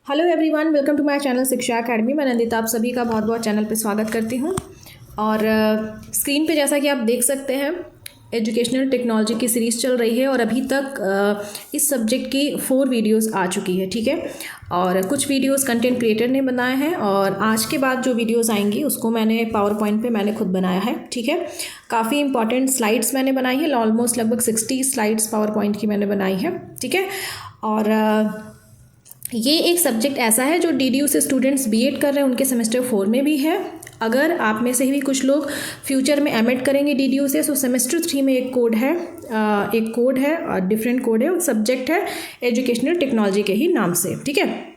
Hello everyone, welcome to my channel Shiksha Academy. मैं नंदिता आप सभी का बहुत बहुत चैनल पे स्वागत करती हूँ। और स्क्रीन पे जैसा कि आप देख सकते हैं, एजुकेशनल टेक्नोलॉजी की सीरीज़ चल रही है और अभी तक इस सब्जेक्ट की 4 वीडियोस आ चुकी है। ठीक है, और कुछ वीडियोस कंटेंट क्रिएटर ने बनाए हैं और आज के बाद जो वीडियोस आएंगी उसको मैंने पावर पॉइंट पे मैंने खुद बनाया है। ठीक है, काफ़ी इंपॉर्टेंट स्लाइड्स मैंने बनाई है, ऑलमोस्ट लगभग 60 स्लाइड्स पावर पॉइंट की मैंने बनाई है। ठीक है, और ये एक सब्जेक्ट ऐसा है जो DDU से स्टूडेंट्स बीएड कर रहे हैं उनके सेमेस्टर 4 में भी है। अगर आप में से भी कुछ लोग फ्यूचर में एमएड करेंगे DDU से, तो सेमेस्टर 3 में एक कोड है और डिफरेंट कोड है, सब्जेक्ट है एजुकेशनल टेक्नोलॉजी के ही नाम से। ठीक है,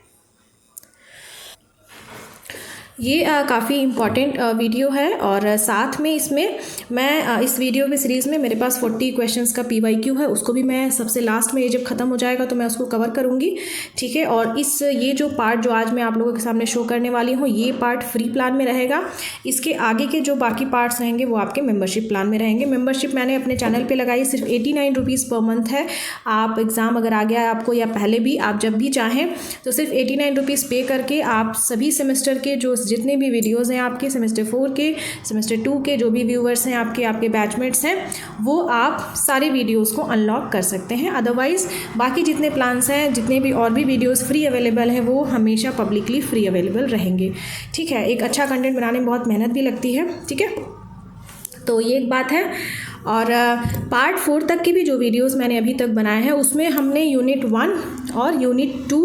ये काफ़ी इम्पॉर्टेंट वीडियो है और साथ में इसमें मैं इस वीडियो में सीरीज़ में मेरे पास 40 क्वेश्चंस का PYQ है, उसको भी मैं सबसे लास्ट में ये जब ख़त्म हो जाएगा तो मैं उसको कवर करूँगी। ठीक है, और ये जो पार्ट जो आज मैं आप लोगों के सामने शो करने वाली हूँ, ये पार्ट फ्री प्लान में रहेगा। इसके आगे के जो बाकी पार्ट्स रहेंगे वो आपके मेम्बरशिप प्लान में रहेंगे। मेम्बरशिप मैंने अपने चैनल पर लगाई, सिर्फ 89 रुपीज़ पर मंथ है। आप एग्ज़ाम अगर आ गया है आपको या पहले भी, आप जब भी चाहें तो सिर्फ 89 रुपीज़ पे करके आप सभी सेमेस्टर के जो जितने भी वीडियोस हैं आपके सेमेस्टर 4 के, सेमेस्टर 2 के, जो भी व्यूअर्स हैं आपके बैचमेट्स हैं, वो आप सारे वीडियोस को अनलॉक कर सकते हैं। अदरवाइज़ बाकी जितने प्लान्स हैं, जितने भी और भी वीडियोस फ्री अवेलेबल हैं, वो हमेशा पब्लिकली फ्री अवेलेबल रहेंगे। ठीक है, एक अच्छा कंटेंट बनाने में बहुत मेहनत भी लगती है। ठीक है, तो ये एक बात है। और पार्ट 4 तक के भी जो वीडियोस मैंने अभी तक बनाए हैं उसमें हमने यूनिट 1 और यूनिट 2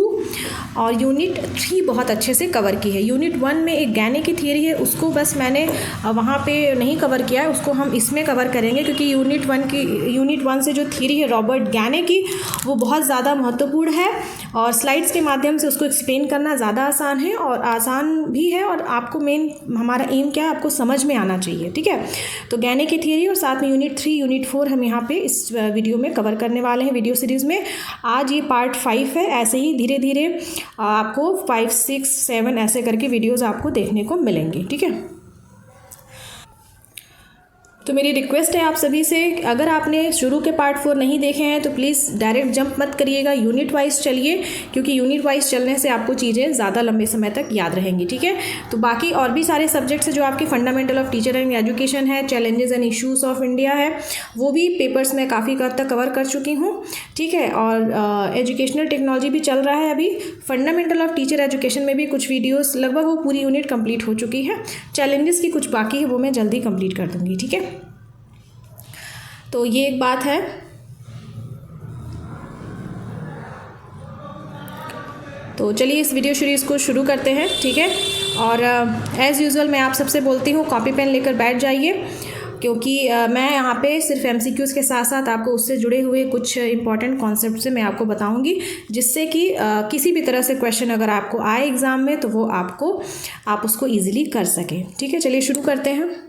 और यूनिट 3 बहुत अच्छे से कवर की है। यूनिट 1 में एक गैने की थियरी है, उसको बस मैंने वहाँ पे नहीं कवर किया है, उसको हम इसमें कवर करेंगे क्योंकि यूनिट 1 से जो थियरी है रॉबर्ट गैने की, वो बहुत ज़्यादा महत्वपूर्ण है और स्लाइड्स के माध्यम से उसको एक्सप्लेन करना ज़्यादा आसान है और आसान भी है। और आपको मेन हमारा एम क्या है, आपको समझ में आना चाहिए। ठीक है, तो गैने की थियरी और साथ में यूनिट 3 यूनिट 4 हम यहाँ पे इस वीडियो में कवर करने वाले हैं, वीडियो सीरीज़ में। आज ये पार्ट 5 है। ऐसे ही धीरे धीरे आपको 5, 6, 7 ऐसे करके वीडियोस आपको देखने को मिलेंगे। ठीक है, तो मेरी रिक्वेस्ट है आप सभी से, अगर आपने शुरू के पार्ट 4 नहीं देखे हैं तो प्लीज़ डायरेक्ट जंप मत करिएगा, यूनिट वाइज चलिए, क्योंकि यूनिट वाइज चलने से आपको चीज़ें ज़्यादा लंबे समय तक याद रहेंगी। ठीक है, तो बाकी और भी सारे सब्जेक्ट्स हैं जो आपके fundamental of teacher and education है, challenges and issues of India है, वो भी पेपर्स में काफ़ी हद तक कवर कर चुकी हूँ। ठीक है, और एजुकेशनल टेक्नोलॉजी भी चल रहा है अभी। फंडामेंटल ऑफ टीचर एजुकेशन में भी कुछ वीडियोज़ लगभग वो पूरी यूनिट कंप्लीट हो चुकी है। चैलेंजेस की कुछ बाकी है, वो मैं जल्दी कंप्लीट कर दूँगी। ठीक है, तो ये एक बात है। तो चलिए इस वीडियो सीरीज़ को शुरू करते हैं। ठीक है, और एज़ यूजुअल मैं आप सबसे बोलती हूँ कॉपी पेन लेकर बैठ जाइए, क्योंकि मैं यहाँ पे सिर्फ MCQs के साथ साथ आपको उससे जुड़े हुए कुछ इंपॉर्टेंट कॉन्सेप्ट से मैं आपको बताऊँगी, जिससे कि किसी भी तरह से क्वेश्चन अगर आपको आए एग्ज़ाम में तो वो आप उसको ईजिली कर सकें। ठीक है, चलिए शुरू करते हैं।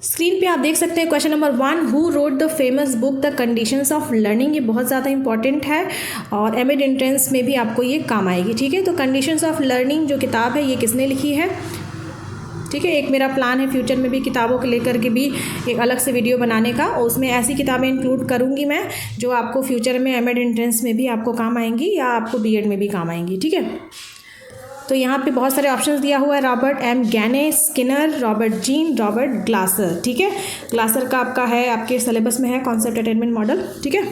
स्क्रीन पे आप देख सकते हैं question number 1, who wrote the famous book the conditions of learning. ये बहुत ज़्यादा इंपॉर्टेंट है और एमएड एंट्रेंस में भी आपको ये काम आएगी। ठीक है, तो कंडीशंस ऑफ लर्निंग जो किताब है ये किसने लिखी है? ठीक है, एक मेरा प्लान है फ्यूचर में भी किताबों को लेकर के भी एक अलग से वीडियो बनाने का, और उसमें ऐसी किताबें इंक्लूड करूँगी मैं जो आपको फ्यूचर में एमएड एंट्रेंस में भी आपको काम आएंगी या आपको BEd में भी काम आएंगी। ठीक है, तो यहाँ पे बहुत सारे ऑप्शंस दिया हुआ है, Robert M Gagne, Skinner, Robert Gene, Robert Glaser. ठीक है, ग्लासर का आपका है, आपके सिलेबस में है कॉन्सेप्ट अटेनमेंट मॉडल। ठीक है,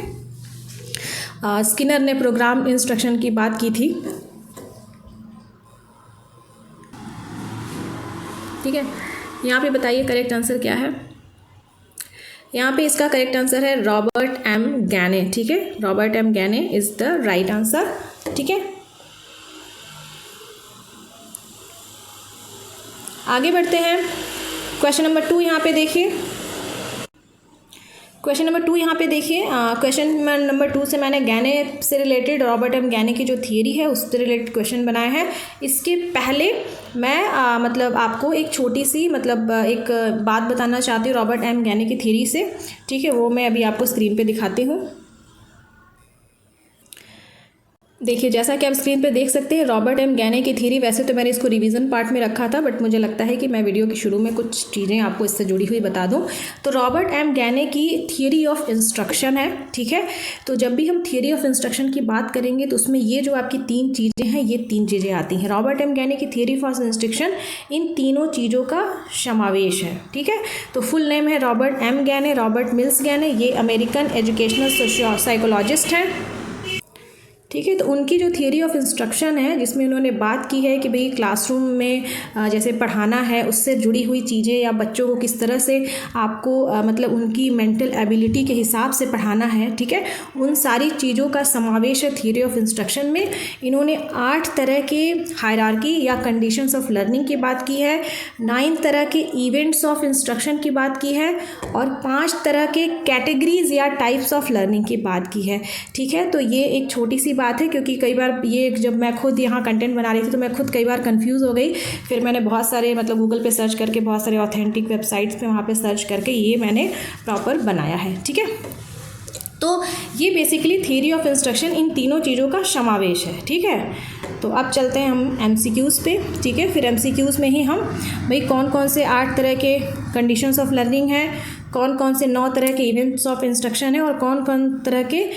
स्किनर ने प्रोग्राम इंस्ट्रक्शन की बात की थी। ठीक है, यहाँ पे बताइए करेक्ट आंसर क्या है। यहाँ पे इसका करेक्ट आंसर है रॉबर्ट M गैने। ठीक है, Robert M गैने is the right answer. ठीक है, आगे बढ़ते हैं। क्वेश्चन नंबर 2 यहाँ पे देखिए। क्वेश्चन नंबर 2 यहाँ पे देखिए। क्वेश्चन नंबर 2 से मैंने गैने से रिलेटेड रॉबर्ट M गैने की जो थियरी है उससे रिलेटेड क्वेश्चन बनाया है। इसके पहले मैं मतलब आपको एक छोटी सी एक बात बताना चाहती हूँ रॉबर्ट M गैने की थियरी से। ठीक है, वो मैं अभी आपको स्क्रीन पे दिखाती हूँ। देखिए जैसा कि आप स्क्रीन पे देख सकते हैं रॉबर्ट एम गैने की थ्योरी, वैसे तो मैंने इसको रिवीजन पार्ट में रखा था बट मुझे लगता है कि मैं वीडियो के शुरू में कुछ चीज़ें आपको इससे जुड़ी हुई बता दूं। तो रॉबर्ट एम गैने की थ्योरी ऑफ इंस्ट्रक्शन है, ठीक है। तो जब भी हम थ्योरी ऑफ इंस्ट्रक्शन की बात करेंगे तो उसमें ये जो आपकी 3 चीज़ें हैं, ये 3 चीज़ें आती हैं। रॉबर्ट एम गैने की थ्योरी ऑफ इंस्ट्रक्शन इन तीनों चीज़ों का समावेश है, ठीक है। तो फुल नेम है Robert M Gagne, Robert Mills Gagne. ये अमेरिकन एजुकेशनल साइकोलॉजिस्ट हैं, ठीक है। तो उनकी जो थियरी ऑफ इंस्ट्रक्शन है जिसमें उन्होंने बात की है कि भाई क्लासरूम में जैसे पढ़ाना है उससे जुड़ी हुई चीज़ें या बच्चों को किस तरह से आपको मतलब उनकी मेंटल एबिलिटी के हिसाब से पढ़ाना है, ठीक है। उन सारी चीज़ों का समावेश है थियरी ऑफ इंस्ट्रक्शन में। इन्होंने 8 तरह के हायरार्की या कंडीशंस ऑफ लर्निंग की बात की है, 9 तरह के इवेंट्स ऑफ इंस्ट्रक्शन की बात की है और 5 तरह के कैटेगरीज या टाइप्स ऑफ लर्निंग की बात की है, ठीक है। तो ये एक छोटी सी बात है क्योंकि कई बार ये जब मैं खुद यहाँ कंटेंट बना रही थी तो मैं खुद कई बार कंफ्यूज हो गई। फिर मैंने बहुत सारे मतलब गूगल पे सर्च करके, बहुत सारे ऑथेंटिक वेबसाइट्स पे वहाँ पे सर्च करके ये मैंने प्रॉपर बनाया है, ठीक है। तो ये बेसिकली थ्योरी ऑफ इंस्ट्रक्शन इन तीनों चीज़ों का समावेश है, ठीक है। तो अब चलते हैं हम MCQs पे, ठीक है। फिर MCQs में ही हम भाई कौन कौन से 8 तरह के कंडीशंस ऑफ लर्निंग हैं, कौन कौन से 9 तरह के इवेंट्स ऑफ इंस्ट्रक्शन है और कौन कौन तरह के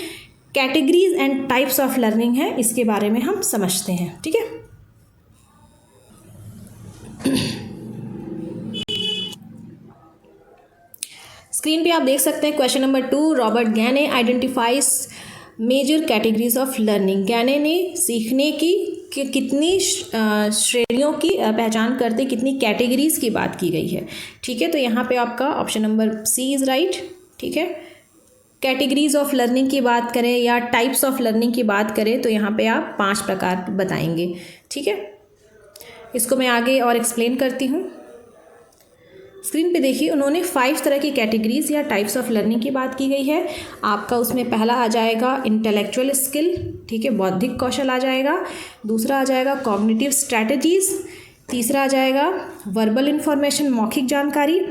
categories and types of learning है, इसके बारे में हम समझते हैं, ठीक है। स्क्रीन पे आप देख सकते हैं question number 2, Robert Gagne identifies major categories of learning. Gagne ने सीखने की कितनी श्रेणियों की पहचान करते, कितनी कैटेगरीज की बात की गई है, ठीक है। तो यहाँ पे आपका option number C is right, ठीक है। कैटेगरीज ऑफ लर्निंग की बात करें या टाइप्स ऑफ लर्निंग की बात करें तो यहाँ पे आप 5 प्रकार बताएंगे, ठीक है। इसको मैं आगे और एक्सप्लेन करती हूँ। स्क्रीन पे देखिए उन्होंने 5 तरह की कैटेगरीज या टाइप्स ऑफ लर्निंग की बात की गई है। आपका उसमें पहला आ जाएगा इंटेलेक्चुअल स्किल, ठीक है, बौद्धिक कौशल आ जाएगा। दूसरा आ जाएगा कॉग्निटिव स्ट्रैटेजीज। तीसरा आ जाएगा वर्बल इंफॉर्मेशन, मौखिक जानकारी।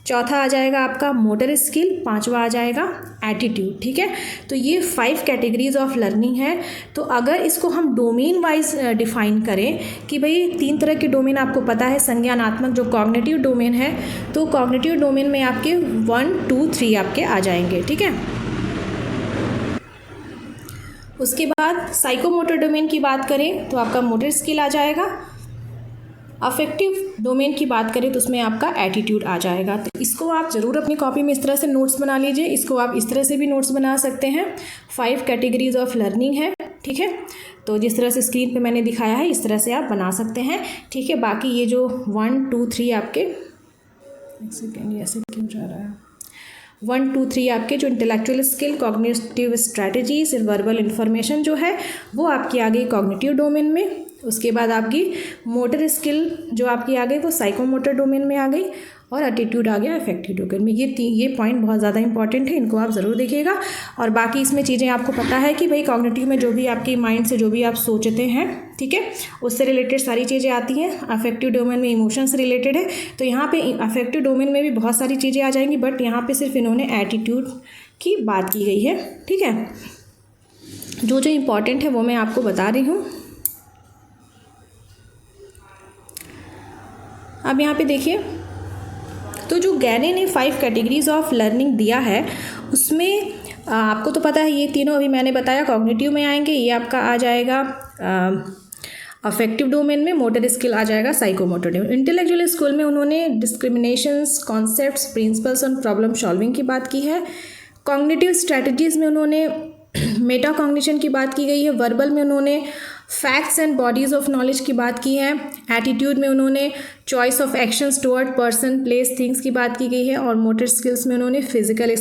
चौथा आ जाएगा आपका मोटर स्किल। 5वां आ जाएगा एटीट्यूड, ठीक है। तो ये 5 कैटेगरीज ऑफ लर्निंग है। तो अगर इसको हम डोमेन वाइज डिफाइन करें कि भाई 3 तरह के डोमेन आपको पता है, संज्ञानात्मक जो कॉग्निटिव डोमेन है, तो कॉग्निटिव डोमेन में आपके 1, 2, 3 आपके आ जाएंगे, ठीक है। उसके बाद साइकोमोटर डोमेन की बात करें तो आपका मोटर स्किल आ जाएगा। अफेक्टिव डोमेन की बात करें तो उसमें आपका एटीट्यूड आ जाएगा। तो इसको आप ज़रूर अपनी कॉपी में इस तरह से नोट्स बना लीजिए। इसको आप इस तरह से भी नोट्स बना सकते हैं। 5 कैटेगरीज ऑफ लर्निंग है, ठीक है। तो जिस तरह से स्क्रीन पे मैंने दिखाया है इस तरह से आप बना सकते हैं, ठीक है। बाकी ये जो 1, 2, 3 आपके, एक सेकेंड ऐसे क्यों जा रहा है, 1, 2, 3 आपके जो intellectual skill, cognitive strategies, verbal information जो है वो आपकी आ गई कॉग्निटिव डोमेन में। उसके बाद आपकी मोटर स्किल जो आपकी आ गई वो साइकोमोटर डोमेन में आ गई और एटीट्यूड आ गया अफेक्टिव डोमेन में। ये पॉइंट बहुत ज़्यादा इंपॉर्टेंट है, इनको आप ज़रूर देखिएगा। और बाकी इसमें चीज़ें आपको पता है कि भाई कॉग्निटिव में जो भी आपके माइंड से जो भी आप सोचते हैं, ठीक है, उससे रिलेटेड सारी चीज़ें आती हैं। अफेक्टिव डोमेन में इमोशन से रिलेटेड है, तो यहाँ पे अफेक्टिव डोमेन में भी बहुत सारी चीज़ें आ जाएंगी, बट यहाँ पे सिर्फ इन्होंने एटीट्यूड की बात की गई है, ठीक है। जो जो इम्पॉर्टेंट है वो मैं आपको बता रही हूँ। अब यहाँ पे देखिए, तो जो गैने ने 5 कैटेगरीज ऑफ लर्निंग दिया है उसमें आपको तो पता है ये तीनों अभी मैंने बताया कॉग्निटिव में आएंगे। ये आपका आ जाएगा अफेक्टिव डोमेन में, मोटर स्किल आ जाएगा साइकोमोटर डोमेन। इंटेलेक्चुअल स्किल में उन्होंने डिस्क्रिमिनेशंस, कॉन्सेप्ट्स, प्रिंसिपल्स और प्रॉब्लम सॉल्विंग की बात की है। कॉग्निटिव स्ट्रैटेजीज में उन्होंने मेटा कॉग्निशन की बात की गई है। वर्बल में उन्होंने facts and bodies of knowledge की बात की है। एटीट्यूड में उन्होंने choice of actions toward person, place, things की बात की गई है। और मोटर स्किल्स में उन्होंने फिजिकल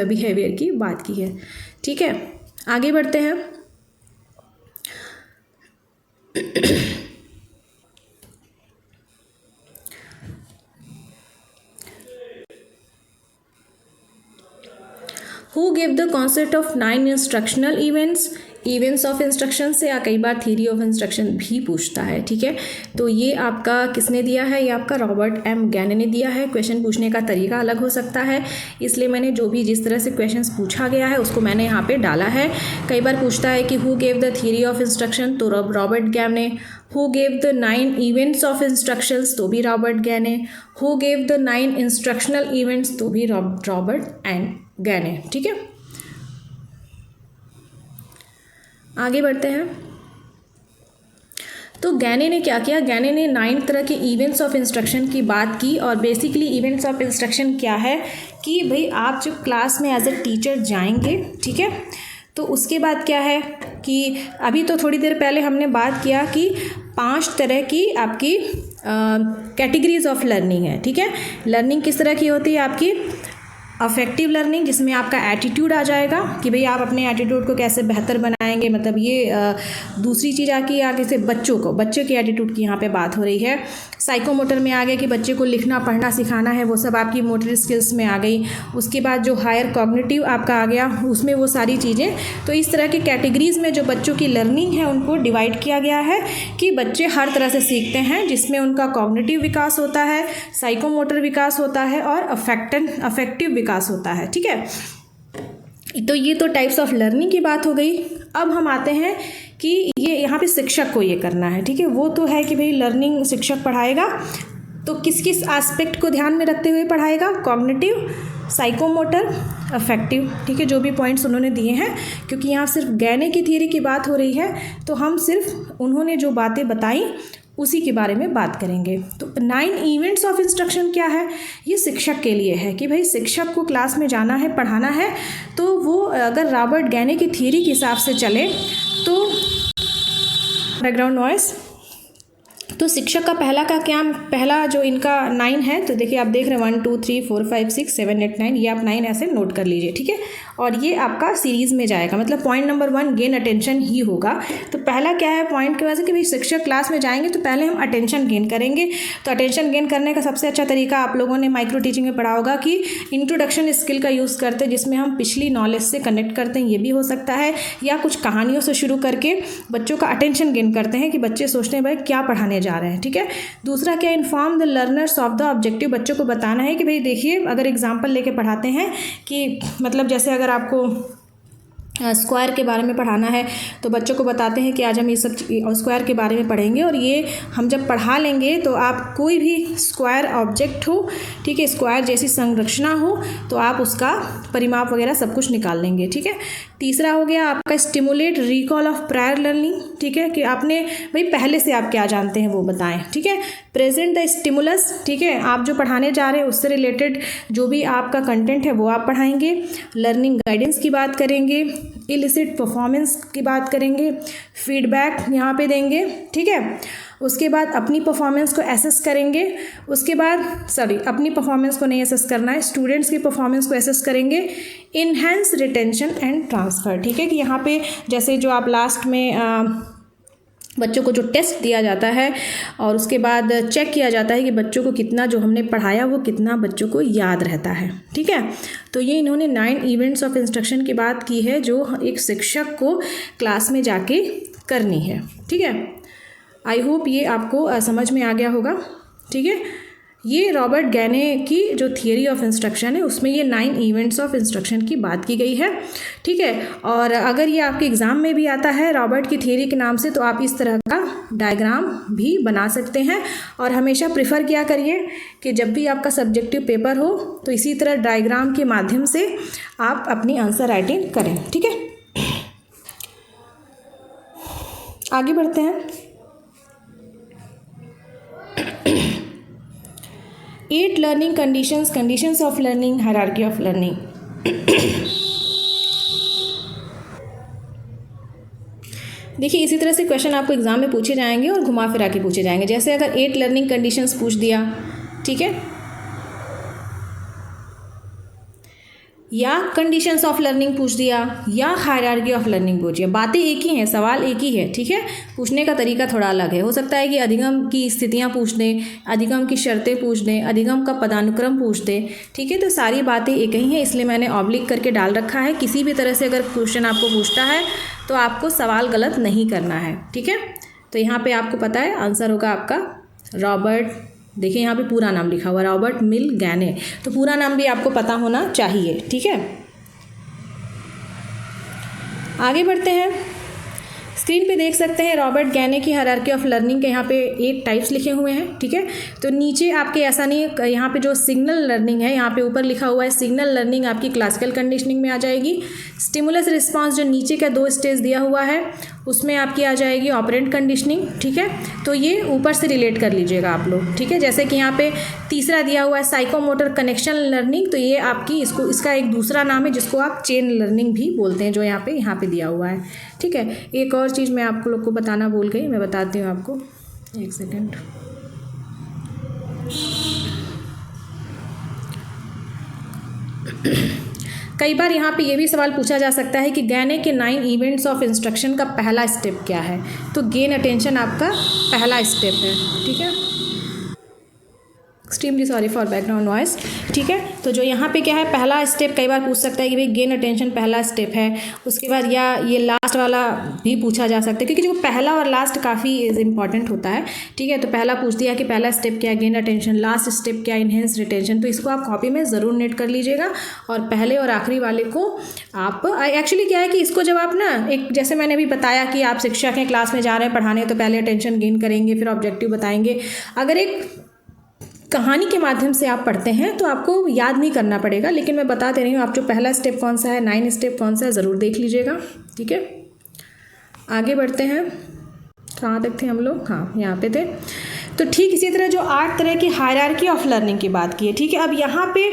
बिहेवियर की बात की है, ठीक है। आगे बढ़ते हैं। Who gave the concept of 9 instructional events? Events of instruction से या कई बार थ्योरी ऑफ इंस्ट्रक्शन भी पूछता है। ठीक है, तो ये आपका किसने दिया है, ये आपका रॉबर्ट एम गैने ने दिया है। क्वेश्चन पूछने का तरीका अलग हो सकता है, इसलिए मैंने जो भी जिस तरह से क्वेश्चंस पूछा गया है उसको मैंने यहाँ पे डाला है। कई बार पूछता है कि who gave the theory of instruction, तो Robert गैने। Who gave the 9 events of instructions, तो भी रॉबर्ट गैने। Who gave the 9 instructional events, तो भी रॉबर्ट एंड गैने। ठीक है, आगे बढ़ते हैं। तो गैने ने क्या किया, गैने ने 9 तरह के इवेंट्स ऑफ इंस्ट्रक्शन की बात की। और बेसिकली इवेंट्स ऑफ इंस्ट्रक्शन क्या है कि भाई आप जब क्लास में एज ए टीचर जाएंगे, ठीक है, तो उसके बाद क्या है कि अभी तो थोड़ी देर पहले हमने बात किया कि 5 तरह की आपकी कैटेगरीज ऑफ लर्निंग है। ठीक है, लर्निंग किस तरह की होती है आपकी, अफेक्टिव लर्निंग, जिसमें आपका एटीट्यूड आ जाएगा कि भाई आप अपने एटीट्यूड को कैसे बेहतर बनाएंगे, मतलब ये दूसरी चीज़ आगे से बच्चों के एटीट्यूड की यहाँ पे बात हो रही है। साइकोमोटर में आ गया कि बच्चे को लिखना पढ़ना सिखाना है, वो सब आपकी मोटर स्किल्स में आ गई। उसके बाद जो हायर कॉग्निटिव आपका आ गया, उसमें वो सारी चीज़ें। तो इस तरह की कैटेगरीज में जो बच्चों की लर्निंग है उनको डिवाइड किया गया है कि बच्चे हर तरह से सीखते हैं, जिसमें उनका कॉग्निटिव विकास होता है, साइकोमोटर विकास होता है और अफेक्टिव विकास होता है। ठीक है, तो ये तो टाइप्स ऑफ लर्निंग की बात हो गई। अब हम आते हैं कि ये यहाँ पे शिक्षक को ये करना है। ठीक है, वो तो है कि भाई लर्निंग शिक्षक पढ़ाएगा, तो किस किस एस्पेक्ट को ध्यान में रखते हुए पढ़ाएगा, कॉग्निटिव, साइकोमोटर, अफेक्टिव। ठीक है, जो भी पॉइंट्स उन्होंने दिए हैं, क्योंकि यहाँ सिर्फ गैने की थ्योरी की बात हो रही है, तो हम सिर्फ उन्होंने जो बातें बताई उसी के बारे में बात करेंगे। तो 9 इवेंट्स ऑफ इंस्ट्रक्शन क्या है, ये शिक्षक के लिए है कि भाई शिक्षक को क्लास में जाना है, पढ़ाना है, तो वो अगर रॉबर्ट गैने की थ्योरी के हिसाब से चले तो बैकग्राउंड नॉइस, तो शिक्षक का पहला जो इनका 9 है, तो देखिए आप देख रहे हैं 1 2 3 4 5 6 7 8 9, ये आप 9 ऐसे नोट कर लीजिए। ठीक है, और ये आपका सीरीज़ में जाएगा, मतलब पॉइंट नंबर 1 गेन अटेंशन ही होगा। तो पहला क्या है पॉइंट की वजह से कि भाई शिक्षक क्लास में जाएंगे तो पहले हम अटेंशन गेन करेंगे। तो अटेंशन गेन करने का सबसे अच्छा तरीका आप लोगों ने माइक्रो टीचिंग में पढ़ा होगा कि इंट्रोडक्शन स्किल का यूज़ करते हैं, जिसमें हम पिछली नॉलेज से कनेक्ट करते हैं, ये भी हो सकता है, या कुछ कहानियों से शुरू करके बच्चों का अटेंशन गेन करते हैं कि बच्चे सोचते हैं भाई क्या पढ़ाने जा रहे हैं। ठीक है, दूसरा क्या, inform the learners of the objective, बच्चों को बताना है कि भाई देखिए अगर एग्जाम्पल लेके पढ़ाते हैं कि मतलब जैसे अगर आपको स्क्वायर के बारे में पढ़ाना है तो बच्चों को बताते हैं कि आज हम ये सब स्क्वायर के बारे में पढ़ेंगे, और ये हम जब पढ़ा लेंगे तो आप कोई भी स्क्वायर ऑब्जेक्ट हो, ठीक है, स्क्वायर जैसी संरचना हो, तो आप उसका परिमाप वगैरह सब कुछ निकाल लेंगे। ठीक है, तीसरा हो गया आपका stimulate recall of prior learning. ठीक है, कि आपने भाई पहले से आप क्या जानते हैं वो बताएं। ठीक है, प्रेजेंट द स्टिमुलस, ठीक है, आप जो पढ़ाने जा रहे हैं उससे रिलेटेड जो भी आपका कंटेंट है वो आप पढ़ाएंगे। लर्निंग गाइडेंस की बात करेंगे, इलिसिट परफॉर्मेंस की बात करेंगे, फीडबैक यहाँ पे देंगे। ठीक है, उसके बाद अपनी परफॉर्मेंस को एसेस करेंगे। उसके बाद अपनी परफॉर्मेंस को नहीं एसेस करना है, स्टूडेंट्स की परफॉर्मेंस को एसेस करेंगे। इन्हेंस रिटेंशन एंड ट्रांसफ़र, ठीक है, कि यहाँ पे जैसे जो आप लास्ट में बच्चों को जो टेस्ट दिया जाता है और उसके बाद चेक किया जाता है कि बच्चों को कितना जो हमने पढ़ाया वो कितना बच्चों को याद रहता है। ठीक है, तो ये इन्होंने 9 इवेंट्स ऑफ इंस्ट्रक्शन की बात की है जो एक शिक्षक को क्लास में जाके करनी है। ठीक है, आई होप ये आपको समझ में आ गया होगा। ठीक है, ये रॉबर्ट गैने की जो थियरी ऑफ इंस्ट्रक्शन है उसमें ये 9 इवेंट्स ऑफ इंस्ट्रक्शन की बात की गई है। ठीक है, और अगर ये आपके एग्ज़ाम में भी आता है रॉबर्ट की थियरी के नाम से तो आप इस तरह का डायग्राम भी बना सकते हैं। और हमेशा प्रेफर किया करिए कि जब भी आपका सब्जेक्टिव पेपर हो तो इसी तरह डायग्राम के माध्यम से आप अपनी आंसर राइटिंग करें। ठीक है, आगे बढ़ते हैं। 8 learning conditions of learning, hierarchy of learning. देखिए इसी तरह से क्वेश्चन आपको एग्जाम में पूछे जाएंगे और घुमा फिरा के पूछे जाएंगे। जैसे अगर 8 लर्निंग कंडीशंस पूछ दिया, ठीक है, या कंडीशंस ऑफ लर्निंग पूछ दिया या हायरार्की ऑफ लर्निंग पूछ दिया। बातें एक ही हैं, सवाल एक ही है, ठीक है, पूछने का तरीका थोड़ा अलग है। हो सकता है कि अधिगम की स्थितियां पूछ दें, अधिगम की शर्तें पूछ दें, अधिगम का पदानुक्रम पूछ दें, ठीक है। तो सारी बातें एक ही हैं, इसलिए मैंने ऑब्लिक करके डाल रखा है। किसी भी तरह से अगर क्वेश्चन आपको पूछता है तो आपको सवाल गलत नहीं करना है, ठीक है। तो यहाँ पर आपको पता है आंसर होगा आपका रॉबर्ट, देखिए यहाँ पे पूरा नाम लिखा हुआ रॉबर्ट मिल गैने, तो पूरा नाम भी आपको पता होना चाहिए, ठीक है। आगे बढ़ते हैं। स्क्रीन पे देख सकते हैं रॉबर्ट गैने की हायरार्की ऑफ लर्निंग के यहाँ पे 8 टाइप्स लिखे हुए हैं, ठीक है। तो नीचे आपके ऐसा नहीं, यहाँ पे जो सिग्नल लर्निंग है यहाँ पे ऊपर लिखा हुआ है सिग्नल लर्निंग आपकी क्लासिकल कंडीशनिंग में आ जाएगी। स्टिमुलस रिस्पांस जो नीचे का 2 स्टेज दिया हुआ है उसमें आपकी आ जाएगी ऑपरेंट कंडीशनिंग, ठीक है। तो ये ऊपर से रिलेट कर लीजिएगा आप लोग, ठीक है। जैसे कि यहाँ पे तीसरा दिया हुआ है साइकोमोटर कनेक्शन लर्निंग, तो ये आपकी इसका एक दूसरा नाम है जिसको आप चेन लर्निंग भी बोलते हैं, जो यहाँ पे दिया हुआ है, ठीक है। एक और चीज़ मैं आप लोग को बताना भूल गई, मैं बताती हूँ आपको, एक सेकेंड। कई बार यहाँ पे ये भी सवाल पूछा जा सकता है कि गैने के 9 इवेंट्स ऑफ इंस्ट्रक्शन का पहला स्टेप क्या है। तो गेन अटेंशन आपका पहला स्टेप है, ठीक है। Extremely sorry for background noise, ठीक है। तो जो यहाँ पे क्या है पहला स्टेप, कई बार पूछ सकता है कि भाई गेन अटेंशन पहला स्टेप है, उसके बाद या ये लास्ट वाला भी पूछा जा सकता है, क्योंकि जो पहला और लास्ट काफ़ी इंपॉर्टेंट होता है, ठीक है। तो पहला पूछ दिया कि पहला स्टेप क्या है गेन अटेंशन, लास्ट स्टेप क्या इनहेंस रिटेंशन, तो इसको आप कॉपी में ज़रूर नोट कर लीजिएगा। और पहले और आखिरी वाले को आप एक्चुअली क्या है कि इसको जब आप ना एक, जैसे मैंने अभी बताया कि आप शिक्षक हैं, क्लास में जा रहे हैं पढ़ाने, तो पहले अटेंशन गेन करेंगे, फिर ऑब्जेक्टिव बताएंगे। अगर एक कहानी के माध्यम से आप पढ़ते हैं तो आपको याद नहीं करना पड़ेगा, लेकिन मैं बता दे रही हूँ आप जो पहला स्टेप कौन सा है, 9 स्टेप कौन सा है, ज़रूर देख लीजिएगा, ठीक है। आगे बढ़ते हैं, कहाँ तक थे हम लोग, हाँ यहाँ पे थे। तो ठीक इसी तरह जो 8 तरह की हायरार्की ऑफ लर्निंग की बात की है, ठीक है। अब यहाँ पे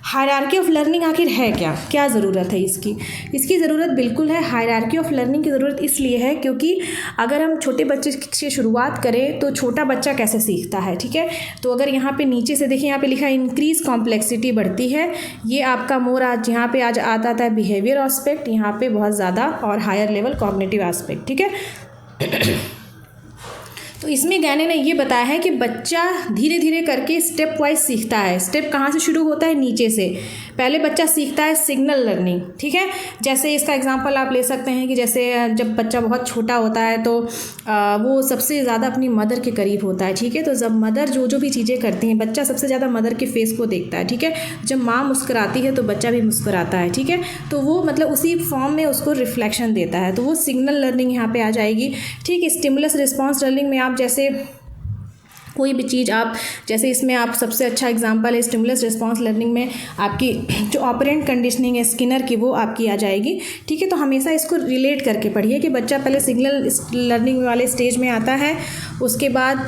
हायरार्की ऑफ लर्निंग आखिर है क्या ज़रूरत है इसकी ज़रूरत बिल्कुल है। हायरार्की ऑफ लर्निंग की ज़रूरत इसलिए है क्योंकि अगर हम छोटे बच्चे से शुरुआत करें तो छोटा बच्चा कैसे सीखता है, ठीक है। तो अगर यहाँ पे नीचे से देखिए, यहाँ पे लिखा है इंक्रीज कॉम्प्लेक्सिटी, बढ़ती है, ये आपका मोर आज यहाँ पे आज आता था बिहेवियर एस्पेक्ट, यहाँ पे बहुत ज़्यादा, और हायर लेवल कॉग्निटिव एस्पेक्ट, ठीक है। तो इसमें गैने ने ये बताया है कि बच्चा धीरे धीरे करके स्टेप वाइज सीखता है। स्टेप कहाँ से शुरू होता है, नीचे से। पहले बच्चा सीखता है सिग्नल लर्निंग, ठीक है। जैसे इसका एग्जांपल आप ले सकते हैं कि जैसे जब बच्चा बहुत छोटा होता है तो वो सबसे ज़्यादा अपनी मदर के करीब होता है, ठीक है। तो जब मदर जो भी चीज़ें करती हैं, बच्चा सबसे ज़्यादा मदर के फेस को देखता है, ठीक है। जब माँ मुस्कुराती है तो बच्चा भी मुस्कुराता है, ठीक है। तो वो मतलब उसी फॉर्म में उसको रिफ्लेक्शन देता है, तो वो सिग्नल लर्निंग यहाँ पे आ जाएगी, ठीक है। स्टिमुलस रिस्पॉन्स लर्निंग में आप जैसे कोई भी चीज़ आप, जैसे इसमें आप सबसे अच्छा एग्जांपल है स्टिमुलस रिस्पांस लर्निंग में आपकी जो ऑपरेंट कंडीशनिंग है स्किनर की, वो आपकी आ जाएगी, ठीक है। तो हमेशा इसको रिलेट करके पढ़िए कि बच्चा पहले सिग्नल लर्निंग वाले स्टेज में आता है, उसके बाद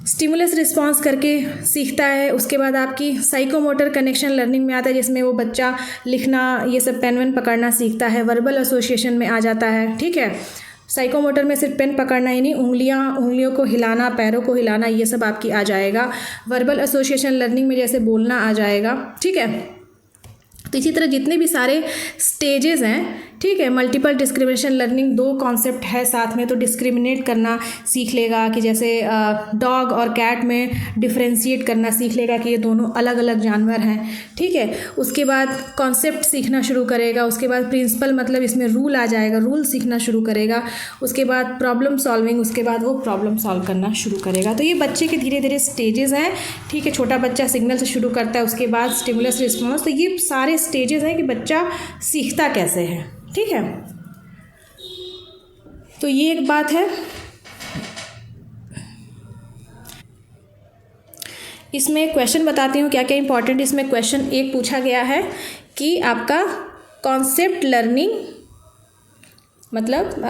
स्टिमुलस रिस्पांस करके सीखता है, उसके बाद आपकी साइकोमोटर कनेक्शन लर्निंग में आता है, जिसमें वो बच्चा लिखना, ये सब पेन वेन पकड़ना सीखता है, वर्बल एसोसिएशन में आ जाता है, ठीक है। साइकोमोटर में सिर्फ पेन पकड़ना ही नहीं, उंगलियों को हिलाना, पैरों को हिलाना, ये सब आपकी आ जाएगा। वर्बल एसोसिएशन लर्निंग में जैसे बोलना आ जाएगा, ठीक है। तो इसी तरह जितने भी सारे स्टेजेस हैं, ठीक है। मल्टीपल डिस्क्रिमिनेशन लर्निंग 2 कॉन्सेप्ट है साथ में, तो डिस्क्रिमिनेट करना सीख लेगा कि जैसे डॉग और कैट में डिफ्रेंशिएट करना सीख लेगा कि ये दोनों अलग अलग जानवर हैं, ठीक है। उसके बाद कॉन्सेप्ट सीखना शुरू करेगा, उसके बाद प्रिंसिपल मतलब इसमें रूल आ जाएगा, रूल सीखना शुरू करेगा, उसके बाद प्रॉब्लम सॉल्विंग, उसके बाद वो प्रॉब्लम सॉल्व करना शुरू करेगा। तो ये बच्चे के धीरे धीरे स्टेजेस हैं, ठीक है। छोटा बच्चा सिग्नल से शुरू करता है, उसके बाद स्टिमुलस रिस्पॉन्स, तो ये सारे स्टेजेस हैं कि बच्चा सीखता कैसे है, ठीक है। तो ये एक बात है। इसमें क्वेश्चन बताती हूँ क्या क्या इंपॉर्टेंट। इसमें क्वेश्चन 1 पूछा गया है कि आपका कॉन्सेप्ट लर्निंग मतलब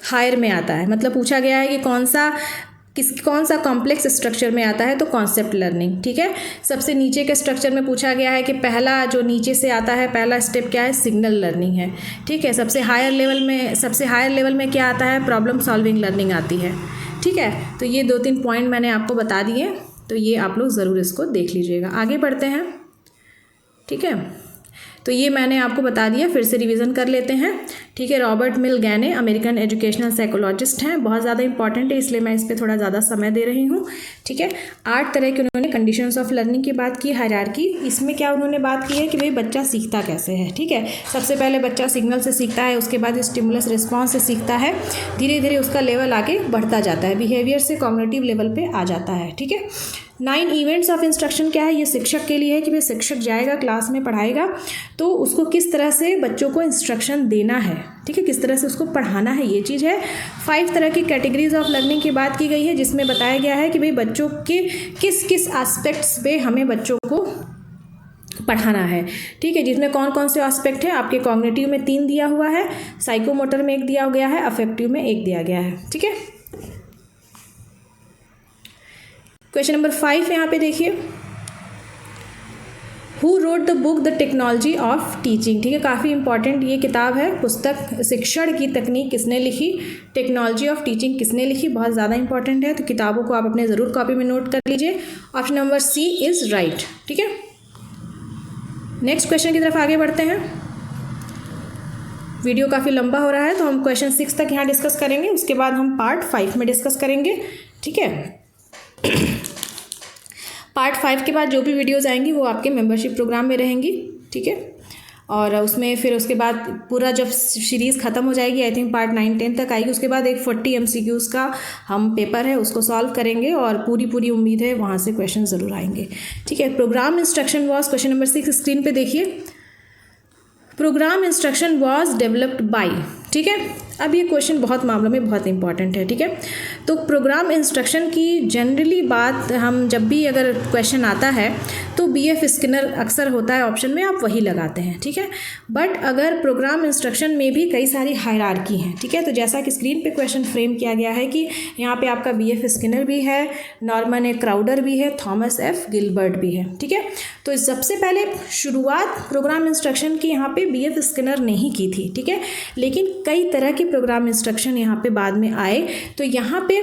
हायर में आता है, मतलब पूछा गया है कि कौन सा कॉम्प्लेक्स स्ट्रक्चर में आता है, तो कॉन्सेप्ट लर्निंग, ठीक है। सबसे नीचे के स्ट्रक्चर में पूछा गया है कि पहला जो नीचे से आता है पहला स्टेप क्या है, सिग्नल लर्निंग है, ठीक है। सबसे हायर लेवल में क्या आता है, प्रॉब्लम सॉल्विंग लर्निंग आती है, ठीक है। तो ये 2-3 पॉइंट मैंने आपको बता दिए, तो ये आप लोग ज़रूर इसको देख लीजिएगा। आगे बढ़ते हैं, ठीक है। तो ये मैंने आपको बता दिया, फिर से रिवीजन कर लेते हैं। ठीक है, रॉबर्ट मिल गैने अमेरिकन एजुकेशनल साइकोलॉजिस्ट हैं, बहुत ज़्यादा इंपॉर्टेंट है, इसलिए मैं इस पर थोड़ा ज़्यादा समय दे रही हूँ। ठीक है, 8 तरह के उन्होंने कंडीशंस ऑफ लर्निंग की बात की, हायरार्की। इसमें क्या उन्होंने बात की है कि भाई बच्चा सीखता कैसे है। ठीक है, सबसे पहले बच्चा सिग्नल से सीखता है, उसके बाद स्टिमुलस रिस्पॉन्स से सीखता है, धीरे धीरे उसका लेवल आगे बढ़ता जाता है, बिहेवियर से कॉग्निटिव लेवल पे आ जाता है। ठीक है, 9 इवेंट्स ऑफ इंस्ट्रक्शन क्या है, ये शिक्षक के लिए है कि भाई शिक्षक जाएगा क्लास में पढ़ाएगा तो उसको किस तरह से बच्चों को इंस्ट्रक्शन देना है। ठीक है, किस तरह से उसको पढ़ाना है, ये चीज़ है। 5 तरह की कैटेगरीज ऑफ लर्निंग की बात की गई है, जिसमें बताया गया है कि भाई बच्चों के किस किस एस्पेक्ट्स पे हमें बच्चों को पढ़ाना है। ठीक है, जिसमें कौन कौन से एस्पेक्ट है, आपके कॉग्निटिव में 3 दिया हुआ है, साइकोमोटर में 1 दिया गया है, अफेक्टिव में 1 दिया गया है। ठीक है, क्वेश्चन नंबर 5 यहाँ पे देखिए, who wrote the book the technology of teaching. ठीक है, काफ़ी इंपॉर्टेंट ये किताब है, पुस्तक शिक्षण की तकनीक किसने लिखी, टेक्नोलॉजी ऑफ टीचिंग किसने लिखी, बहुत ज़्यादा इंपॉर्टेंट है। तो किताबों को आप अपने ज़रूर कॉपी में नोट कर लीजिए। Option number C is right. ठीक है, नेक्स्ट क्वेश्चन की तरफ आगे बढ़ते हैं। वीडियो काफ़ी लंबा हो रहा है, तो हम क्वेश्चन 6 तक यहाँ डिस्कस करेंगे, उसके बाद हम पार्ट 5 में डिस्कस करेंगे। ठीक है, पार्ट 5 के बाद जो भी वीडियोस आएंगी वो आपके मेंबरशिप प्रोग्राम में रहेंगी। ठीक है, और उसमें फिर उसके बाद पूरा जब सीरीज़ ख़त्म हो जाएगी, आई थिंक पार्ट 9, 10 तक आएगी, उसके बाद एक 40 MCQs का हम पेपर है उसको सॉल्व करेंगे और पूरी उम्मीद है वहाँ से क्वेश्चन ज़रूर आएंगे। ठीक है, programme instruction was, question number 6 screen पे देखिए, programme instruction was developed by. ठीक है, अब ये क्वेश्चन बहुत मामलों में बहुत इंपॉर्टेंट है। ठीक है, तो प्रोग्राम इंस्ट्रक्शन की जनरली बात हम जब भी अगर क्वेश्चन आता है तो BF स्किनर अक्सर होता है ऑप्शन में, आप वही लगाते हैं। ठीक है, बट अगर प्रोग्राम इंस्ट्रक्शन में भी कई सारी हायरार्की हैं। ठीक है, तो जैसा कि स्क्रीन पे क्वेश्चन फ्रेम किया गया है कि यहाँ पे आपका BF स्किनर भी है, नॉर्मन ए क्राउडर भी है, थॉमस F गिलबर्ट भी है। ठीक है, तो सबसे पहले शुरुआत प्रोग्राम इंस्ट्रक्शन की यहाँ पे BF स्किनर ने ही की थी। ठीक है, लेकिन कई तरह के प्रोग्राम इंस्ट्रक्शन यहाँ पे बाद में आए, तो यहाँ पे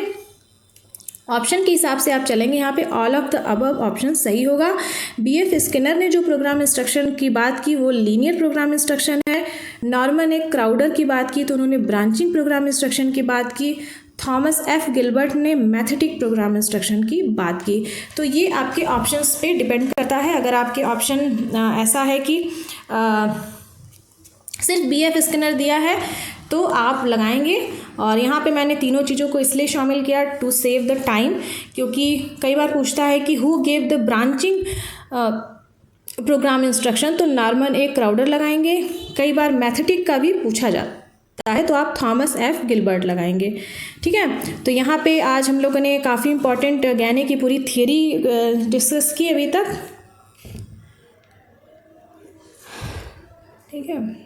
ऑप्शन के हिसाब से आप चलेंगे, यहाँ पे all of the above option सही होगा। BF स्किनर ने जो प्रोग्राम इंस्ट्रक्शन की बात की वो लीनियर प्रोग्राम इंस्ट्रक्शन है। नॉर्मन ए क्राउडर की बात की तो उन्होंने ब्रांचिंग प्रोग्राम इंस्ट्रक्शन की बात की। थॉमस F गिलबर्ट ने मैथेटिक प्रोग्राम इंस्ट्रक्शन की बात की। तो ये आपके ऑप्शंस पे डिपेंड करता है। अगर आपके ऑप्शन ऐसा है कि सिर्फ BF स्किनर दिया है तो आप लगाएंगे, और यहाँ पे मैंने तीनों चीज़ों को इसलिए शामिल किया टू सेव द टाइम, क्योंकि कई बार पूछता है कि who gave the branching programme instruction, तो नॉर्मन ए क्राउडर लगाएंगे। कई बार मैथेटिक का भी पूछा जाता है तो आप थॉमस F गिलबर्ट लगाएंगे। ठीक है, तो यहाँ पे आज हम लोगों ने काफ़ी इंपॉर्टेंट गैने की पूरी थियरी डिस्कस की अभी तक। ठीक है,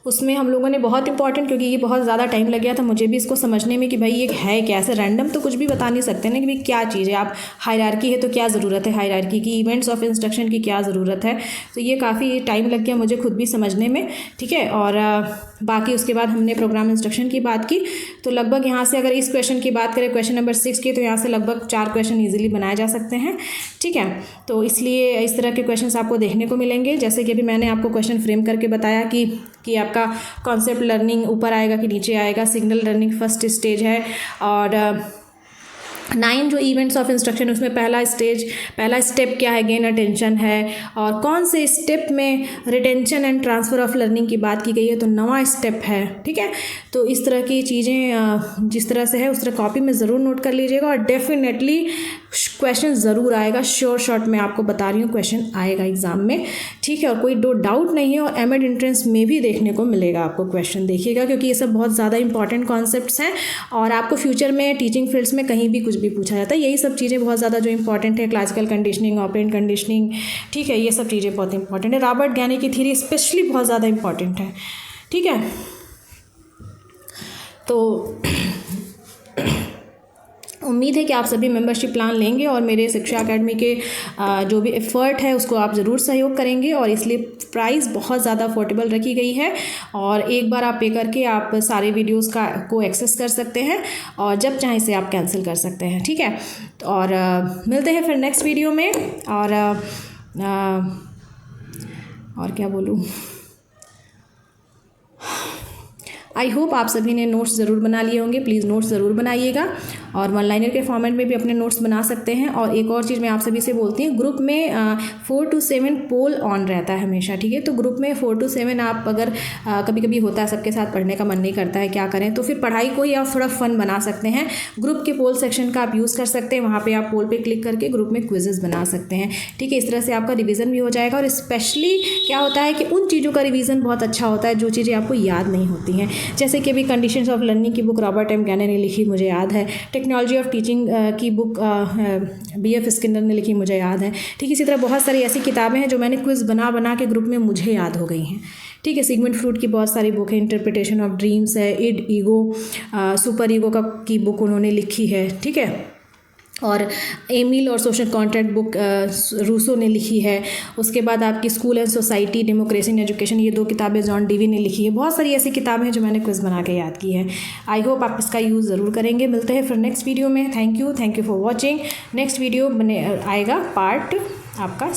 उसमें हम लोगों ने बहुत इंपॉर्टेंट, क्योंकि ये बहुत ज़्यादा टाइम लग गया था मुझे भी इसको समझने में कि भाई ये है क्या, ऐसे रैंडम तो कुछ भी बता नहीं सकते ना कि भाई क्या चीज़ है। आप हायरार्की है तो क्या ज़रूरत है हायरार्की की, इवेंट्स ऑफ इंस्ट्रक्शन की क्या ज़रूरत है, तो ये काफ़ी टाइम लग गया मुझे खुद भी समझने में। ठीक है, और बाकी उसके बाद हमने प्रोग्राम इंस्ट्रक्शन की बात की, तो लगभग यहाँ से अगर इस क्वेश्चन की बात करें, क्वेश्चन नंबर 6 की, तो यहाँ से लगभग 4 क्वेश्चन ईजिली बनाए जा सकते हैं। ठीक है, तो इसलिए इस तरह के क्वेश्चंस आपको देखने को मिलेंगे। जैसे कि अभी मैंने आपको क्वेश्चन फ्रेम करके बताया कि आपका कॉन्सेप्ट लर्निंग ऊपर आएगा कि नीचे आएगा, सिग्नल लर्निंग फर्स्ट स्टेज है, और 9 जो इवेंट्स ऑफ इंस्ट्रक्शन उसमें पहला स्टेप क्या है, गेन अटेंशन है, और कौन से स्टेप में retention and transfer of learning की बात की गई है तो 9वां स्टेप है। ठीक है, तो इस तरह की चीज़ें जिस तरह से है उस तरह कॉपी में ज़रूर नोट कर लीजिएगा, और डेफिनेटली क्वेश्चन ज़रूर आएगा, श्योर शॉट मैं आपको बता रही हूँ क्वेश्चन आएगा एग्ज़ाम में। ठीक है, और कोई डाउट नहीं है, और एमएड एंट्रेंस में भी देखने को मिलेगा आपको क्वेश्चन, देखिएगा, क्योंकि ये सब बहुत ज़्यादा इंपॉर्टेंट कॉन्सेप्ट्स हैं, और आपको फ्यूचर में टीचिंग फील्ड्स में कहीं भी कुछ भी पूछा जाता है। यही सब चीज़ें बहुत ज़्यादा जो इंपॉर्टेंट है, क्लासिकल कंडीशनिंग, ऑपरेंट कंडीशनिंग, ठीक है, ये सब चीज़ें बहुत इंपॉर्टेंट है। रॉबर्ट गैने की थ्योरी स्पेशली बहुत ज़्यादा इंपॉर्टेंट है। ठीक है, तो उम्मीद है कि आप सभी मेंबरशिप प्लान लेंगे और मेरे शिक्षा अकेडमी के जो भी एफर्ट है उसको आप ज़रूर सहयोग करेंगे, और इसलिए प्राइस बहुत ज़्यादा अफोर्डेबल रखी गई है, और एक बार आप पे करके आप सारे वीडियोस को एक्सेस कर सकते हैं, और जब चाहें इसे आप कैंसिल कर सकते हैं। ठीक है, और मिलते हैं फिर नेक्स्ट वीडियो में, और और क्या बोलूँ। आई होप आप सभी ने नोट्स ज़रूर बना लिए होंगे। प्लीज़ नोट्स ज़रूर बनाइएगा और वन लाइनर के फॉर्मेट में भी अपने नोट्स बना सकते हैं। और एक और चीज़ मैं आप सभी से बोलती हूँ, ग्रुप में 4 to 7 पोल ऑन रहता है हमेशा, ठीक है। तो ग्रुप में 4 to 7 आप अगर कभी कभी होता है सबके साथ पढ़ने का मन नहीं करता है, क्या करें, तो फिर पढ़ाई को ही आप थोड़ा फन बना सकते हैं। ग्रुप के पोल सेक्शन का आप यूज़ कर सकते हैं, वहाँ पर आप पोल पर क्लिक करके ग्रुप में क्विजेज़ बना सकते हैं, ठीक है। इस तरह से आपका रिविज़न भी हो जाएगा। और स्पेशली क्या होता है कि उन चीज़ों का रिविज़न बहुत अच्छा होता है जो चीज़ें आपको याद नहीं होती हैं। जैसे कि अभी कंडीशंस ऑफ लर्निंग की बुक रॉबर्ट एम गैने ने लिखी, मुझे याद है। टेक्नोलॉजी ऑफ टीचिंग की बुक BF स्किनर ने लिखी, मुझे याद है, ठीक। इसी तरह बहुत सारी ऐसी किताबें हैं जो मैंने क्विज़ बना बना के ग्रुप में मुझे याद हो गई हैं, ठीक है। सिगमंड फ्रूड की बहुत सारी बुक है, इंटरप्रिटेशन ऑफ ड्रीम्स है, इड ईगो, सुपर ईगो की बुक उन्होंने लिखी है, ठीक है। और एमिल और सोशल कॉन्ट्रैक्ट बुक रूसो ने लिखी है। उसके बाद आपकी school and society, democracy and education, ये 2 किताबें जॉन डीवी ने लिखी है। बहुत सारी ऐसी किताबें हैं जो मैंने क्विज़ बना के याद की है। आई होप आप इसका यूज़ ज़रूर करेंगे। मिलते हैं फिर नेक्स्ट वीडियो में। Thank you for watching. Next video आएगा पार्ट आपका